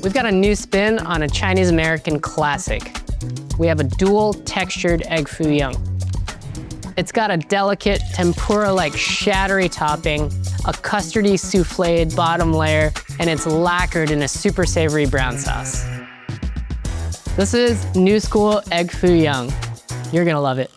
We've got a new spin on a Chinese-American classic. We have a dual textured egg foo young. It's got a delicate tempura-like shattery topping, a custardy souffléed bottom layer, and it's lacquered in a super savory brown sauce. This is New School Egg Foo Young. You're gonna love it.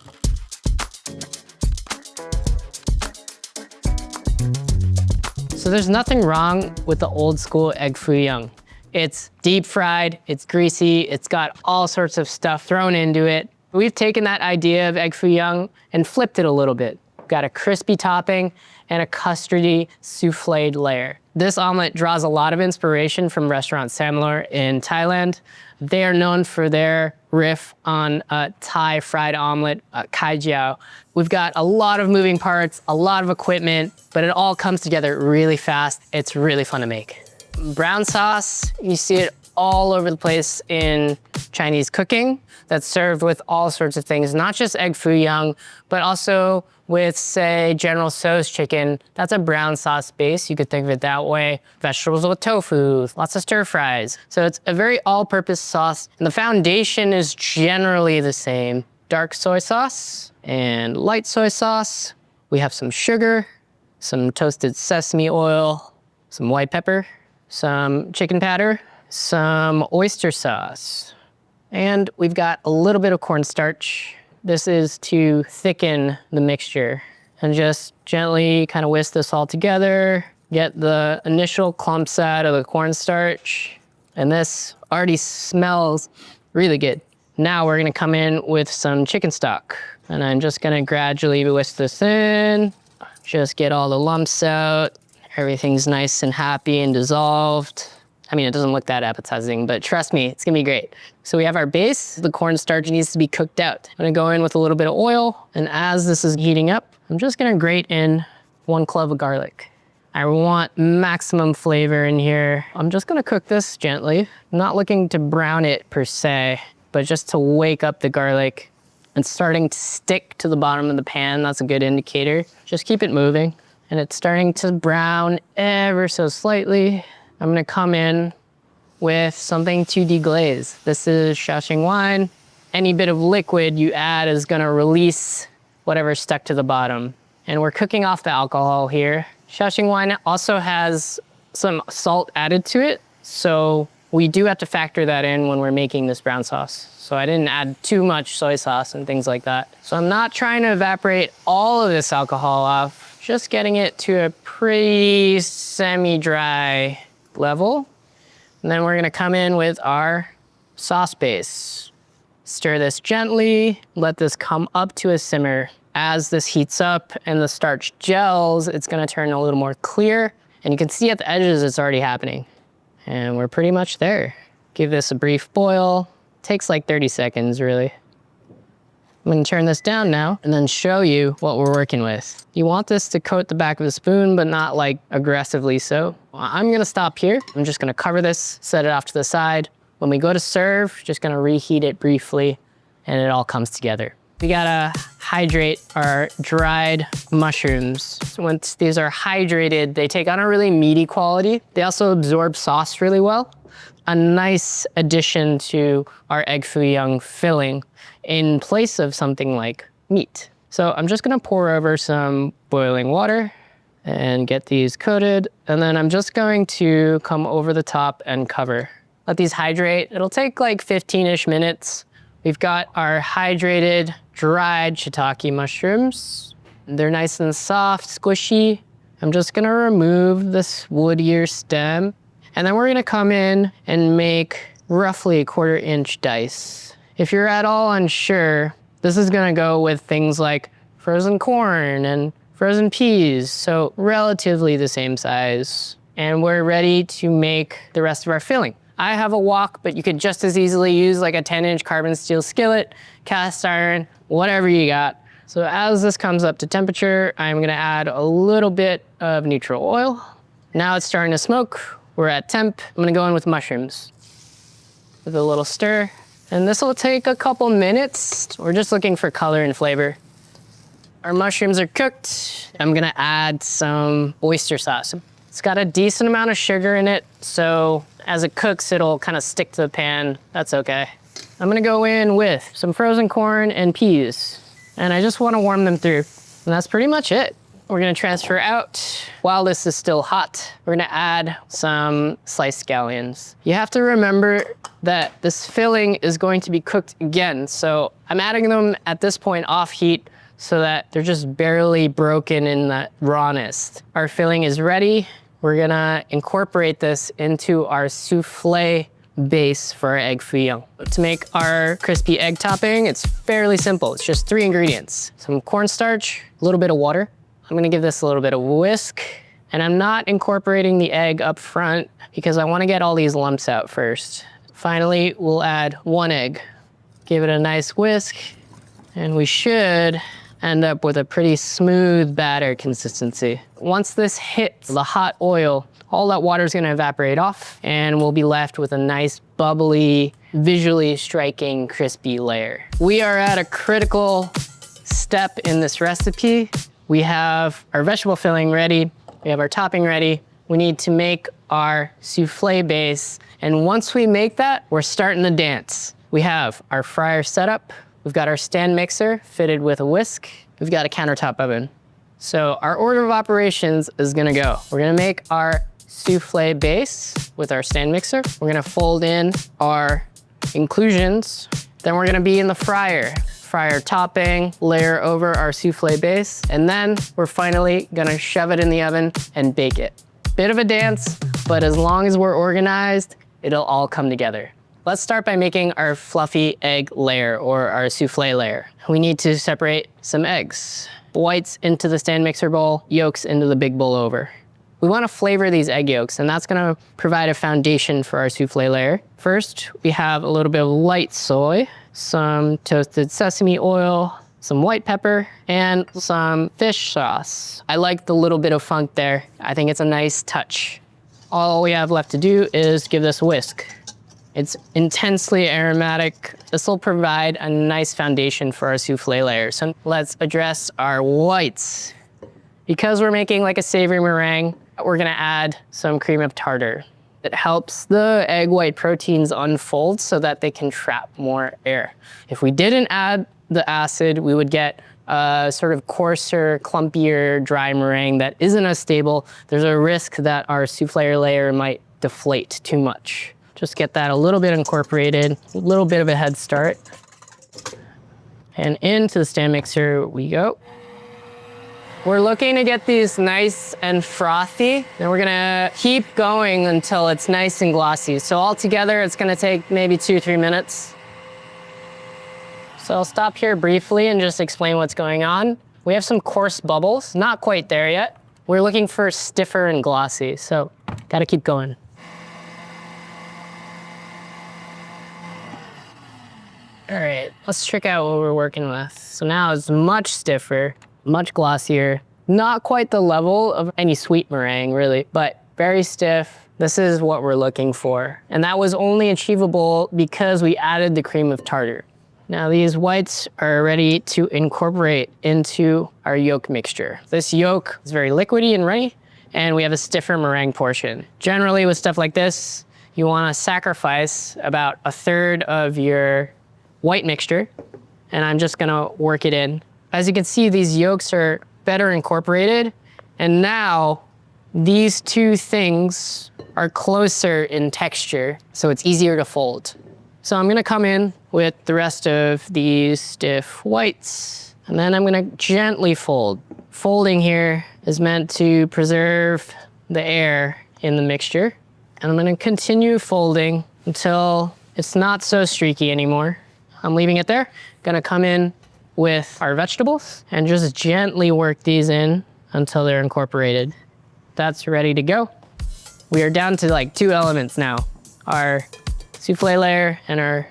So there's nothing wrong with the old school egg foo young. It's deep fried, it's greasy, it's got all sorts of stuff thrown into it. We've taken that idea of egg foo young and flipped it a little bit. We've got a crispy topping and a custardy souffléed layer. This omelet draws a lot of inspiration from restaurant Samlor in Thailand. They are known for their riff on a Thai fried omelet, kai jiao. We've got a lot of moving parts, a lot of equipment, but it all comes together really fast. It's really fun to make. Brown sauce, you see it all over the place in Chinese cooking. That's served with all sorts of things, not just egg foo young, but also with, say, General Tso's chicken. That's a brown sauce base. You could think of it that way. Vegetables with tofu, lots of stir fries. So it's a very all-purpose sauce. And the foundation is generally the same. Dark soy sauce and light soy sauce. We have some sugar, some toasted sesame oil, some white pepper, some chicken powder, some oyster sauce, and we've got a little bit of cornstarch. This is to thicken the mixture, and just gently kind of whisk this all together, get the initial clumps out of the cornstarch, and this already smells really good. Now we're gonna come in with some chicken stock, and I'm just gonna gradually whisk this in, just get all the lumps out. Everything's nice and happy and dissolved. I mean, it doesn't look that appetizing, but trust me, it's gonna be great. So we have our base. The cornstarch needs to be cooked out. I'm gonna go in with a little bit of oil, and as this is heating up, I'm just gonna grate in 1 clove of garlic. I want maximum flavor in here. I'm just gonna cook this gently. I'm not looking to brown it per se, but just to wake up the garlic. It's starting to stick to the bottom of the pan. That's a good indicator. Just keep it moving. And it's starting to brown ever so slightly. I'm gonna come in with something to deglaze. This is Shaoxing wine. Any bit of liquid you add is gonna release whatever's stuck to the bottom. And we're cooking off the alcohol here. Shaoxing wine also has some salt added to it, so we do have to factor that in when we're making this brown sauce. So I didn't add too much soy sauce and things like that. So I'm not trying to evaporate all of this alcohol off, just getting it to a pretty semi-dry level. And then we're gonna come in with our sauce base. Stir this gently, let this come up to a simmer. As this heats up and the starch gels, it's gonna turn a little more clear. And you can see at the edges it's already happening. And we're pretty much there. Give this a brief boil. Takes like 30 seconds, really. I'm gonna turn this down now and then show you what we're working with. You want this to coat the back of the spoon, but not like aggressively so. I'm gonna stop here. I'm just gonna cover this, set it off to the side. When we go to serve, just gonna reheat it briefly and it all comes together. We gotta hydrate our dried mushrooms. So once these are hydrated, they take on a really meaty quality. They also absorb sauce really well. A nice addition to our egg foo young filling in place of something like meat. So I'm just gonna pour over some boiling water and get these coated. And then I'm just going to come over the top and cover. Let these hydrate. It'll take like 15-ish minutes. We've got our hydrated, dried shiitake mushrooms. They're nice and soft, squishy. I'm just gonna remove this woodier stem. And then we're gonna come in and make roughly 1/4 inch dice. If you're at all unsure, this is gonna go with things like frozen corn and frozen peas, so relatively the same size. And we're ready to make the rest of our filling. I have a wok, but you could just as easily use like a 10-inch carbon steel skillet, cast iron, whatever you got. So as this comes up to temperature, I'm gonna add a little bit of neutral oil. Now it's starting to smoke. We're at temp. I'm gonna go in with mushrooms with a little stir. And this will take a couple minutes. We're just looking for color and flavor. Our mushrooms are cooked. I'm gonna add some oyster sauce. It's got a decent amount of sugar in it, so as it cooks, it'll kind of stick to the pan. That's okay. I'm gonna go in with some frozen corn and peas, and I just wanna warm them through. And that's pretty much it. We're gonna transfer out. While this is still hot, we're gonna add some sliced scallions. You have to remember that this filling is going to be cooked again, so I'm adding them at this point off heat so that they're just barely broken in the rawness. Our filling is ready. We're gonna incorporate this into our soufflé base for our egg foo young. To make our crispy egg topping, it's fairly simple. It's just 3 ingredients. Some cornstarch, a little bit of water. I'm gonna give this a little bit of whisk, and I'm not incorporating the egg up front because I wanna get all these lumps out first. Finally, we'll add 1 egg. Give it a nice whisk, and we should end up with a pretty smooth batter consistency. Once this hits the hot oil, all that water is gonna evaporate off, and we'll be left with a nice bubbly, visually striking, crispy layer. We are at a critical step in this recipe. We have our vegetable filling ready, we have our topping ready. We need to make our soufflé base, and once we make that, we're starting the dance. We have our fryer set up, we've got our stand mixer fitted with a whisk, we've got a countertop oven. So our order of operations is gonna go. We're gonna make our soufflé base with our stand mixer. We're gonna fold in our inclusions. Then we're gonna be in the fryer. Fryer topping, layer over our soufflé base, and then we're finally gonna shove it in the oven and bake it. Bit of a dance, but as long as we're organized, it'll all come together. Let's start by making our fluffy egg layer or our soufflé layer. We need to separate some eggs. Whites into the stand mixer bowl, yolks into the big bowl over. We wanna flavor these egg yolks, and that's gonna provide a foundation for our soufflé layer. First, we have a little bit of light soy, some toasted sesame oil, some white pepper, and some fish sauce. I like the little bit of funk there. I think it's a nice touch. All we have left to do is give this a whisk. It's intensely aromatic. This will provide a nice foundation for our soufflé layer. So let's address our whites. Because we're making like a savory meringue, we're gonna add some cream of tartar. It helps the egg white proteins unfold so that they can trap more air. If we didn't add the acid, we would get a sort of coarser, clumpier, dry meringue that isn't as stable. There's a risk that our soufflé layer might deflate too much. Just get that a little bit incorporated, a little bit of a head start. And into the stand mixer we go. We're looking to get these nice and frothy, and we're gonna keep going until it's nice and glossy. So altogether, it's gonna take maybe 2-3 minutes. So I'll stop here briefly and just explain what's going on. We have some coarse bubbles, not quite there yet. We're looking for stiffer and glossy, so gotta keep going. All right, let's check out what we're working with. So now it's much stiffer, much glossier, not quite the level of any sweet meringue really, but very stiff. This is what we're looking for. And that was only achievable because we added the cream of tartar. Now these whites are ready to incorporate into our yolk mixture. This yolk is very liquidy and runny, and we have a stiffer meringue portion. Generally with stuff like this, you wanna sacrifice about 1/3 of your white mixture, and I'm just gonna work it in. As you can see, these yolks are better incorporated, and now these two things are closer in texture, so it's easier to fold. So I'm gonna come in with the rest of these stiff whites, and then I'm gonna gently fold. Folding here is meant to preserve the air in the mixture, and I'm gonna continue folding until it's not so streaky anymore. I'm leaving it there. Gonna come in with our vegetables and just gently work these in until they're incorporated. That's ready to go. We are down to like 2 elements now, our soufflé layer and our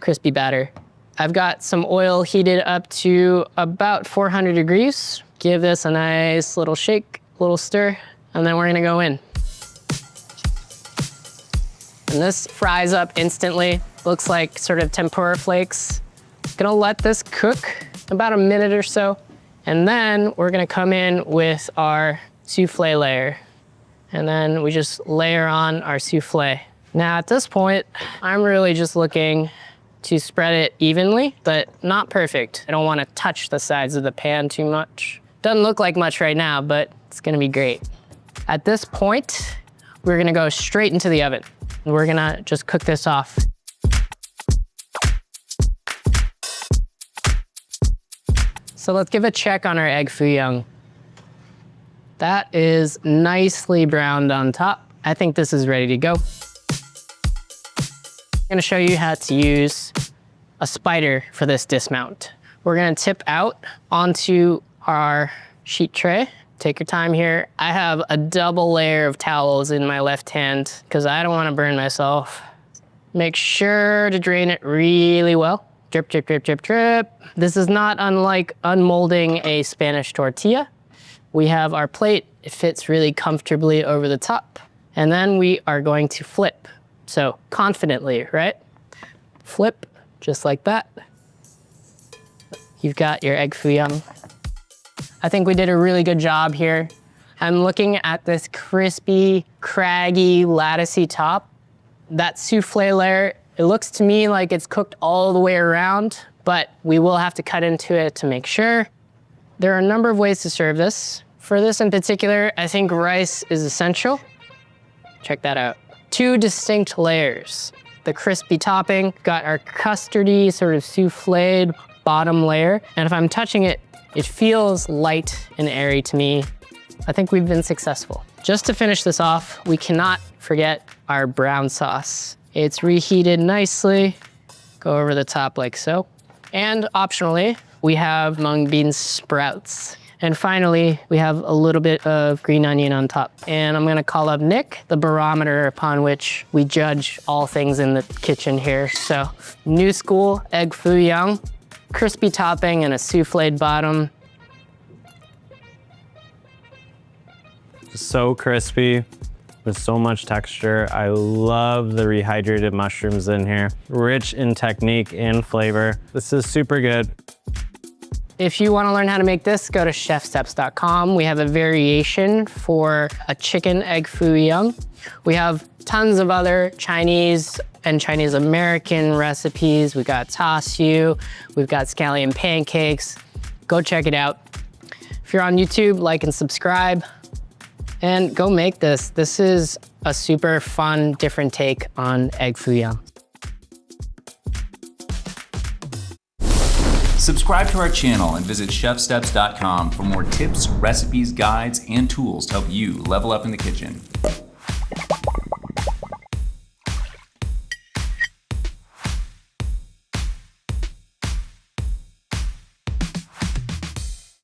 crispy batter. I've got some oil heated up to about 400 degrees. Give this a nice little shake, little stir, and then we're gonna go in. And this fries up instantly. Looks like sort of tempura flakes. Gonna let this cook about a minute or so. And then we're gonna come in with our soufflé layer. and then we just layer on our soufflé. Now at this point, I'm really just looking to spread it evenly, but not perfect. I don't want to touch the sides of the pan too much. Doesn't look like much right now, but it's gonna be great. At this point, we're gonna go straight into the oven. We're gonna just cook this off. So let's give a check on our egg foo young. That is nicely browned on top. I think this is ready to go. I'm gonna show you how to use a spider for this dismount. We're gonna tip out onto our sheet tray. Take your time here. I have a double layer of towels in my left hand because I don't wanna burn myself. Make sure to drain it really well. Drip, drip, drip, drip, drip. This is not unlike unmolding a Spanish tortilla. We have our plate. It fits really comfortably over the top. And then we are going to flip. So confidently, right? Flip, just like that. You've got your egg foo young. I think we did a really good job here. I'm looking at this crispy, craggy, latticey top. That souffle layer, it looks to me like it's cooked all the way around, but we will have to cut into it to make sure. There are a number of ways to serve this. For this in particular, I think rice is essential. Check that out. 2 distinct layers. The crispy topping, got our custardy sort of souffled bottom layer. And if I'm touching it, it feels light and airy to me. I think we've been successful. Just to finish this off, we cannot forget our brown sauce. It's reheated nicely. Go over the top like so. And optionally, we have mung bean sprouts. And finally, we have a little bit of green onion on top. And I'm gonna call up Nick, the barometer upon which we judge all things in the kitchen here. So, new school egg foo young, crispy topping and a souffled bottom. So crispy with so much texture. I love the rehydrated mushrooms in here. Rich in technique and flavor. This is super good. If you want to learn how to make this, go to ChefSteps.com. We have a variation for a chicken egg foo young. We have tons of other Chinese and Chinese American recipes. We got tasyu, we've got scallion pancakes. Go check it out. If you're on YouTube, like and subscribe, and go make this. This is a super fun, different take on egg foo young. Subscribe to our channel and visit ChefSteps.com for more tips, recipes, guides, and tools to help you level up in the kitchen.